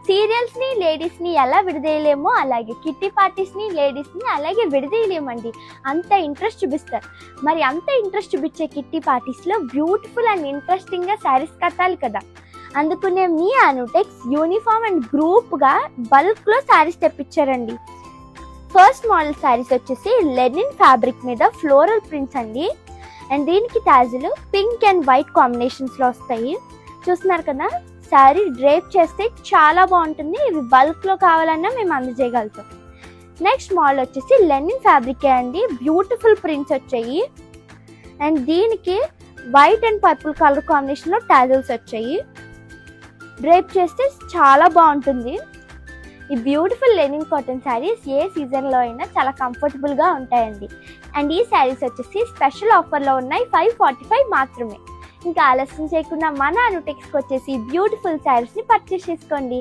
సీరియల్స్ని లేడీస్ని ఎలా విడదీయలేమో అలాగే కిట్టి పార్టీస్ని లేడీస్ని అలాగే విడదీయలేమండి. అంత ఇంట్రెస్ట్ చూపిస్తారు. మరి అంత ఇంట్రెస్ట్ చూపించే కిట్టి పార్టీస్లో బ్యూటిఫుల్ అండ్ ఇంట్రెస్టింగ్గా శారీస్ కట్టాలి కదా. అందుకునే మీ అనుటెక్స్ యూనిఫామ్ అండ్ గ్రూప్గా బల్క్లో శారీస్ తెప్పించారండి. ఫస్ట్ మోడల్ శారీస్ వచ్చేసి లెనిన్ ఫ్యాబ్రిక్ మీద ఫ్లోరల్ ప్రింట్స్ అండి. అండ్ దీనికి టాజిల్ పింక్ అండ్ వైట్ కాంబినేషన్స్లో వస్తాయి. చూస్తున్నారు కదా, శారీ డ్రేప్ చేస్తే చాలా బాగుంటుంది. ఇవి బల్క్లో కావాలన్నా మేము అందజేయగలుగుతాం. నెక్స్ట్ మోడల్ వచ్చేసి లెనిన్ ఫ్యాబ్రికే అండి. బ్యూటిఫుల్ ప్రింట్స్ వచ్చాయి. అండ్ దీనికి వైట్ అండ్ పర్పుల్ కలర్ కాంబినేషన్లో టాజిల్స్ వచ్చాయి. డ్రేప్ చేస్తే చాలా బాగుంటుంది. ఈ బ్యూటిఫుల్ లెనిన్ కాటన్ శారీస్ ఏ సీజన్లో అయినా చాలా కంఫర్టబుల్గా ఉంటాయండి. అండ్ ఈ శారీస్ వచ్చేసి స్పెషల్ ఆఫర్లో ఉన్నాయి, 545 మాత్రమే. ఇంకా ఆలస్యం చేయకుండా మన అనుటెక్స్కి వచ్చేసి బ్యూటిఫుల్ శారీస్ని పర్చేస్ చేసుకోండి.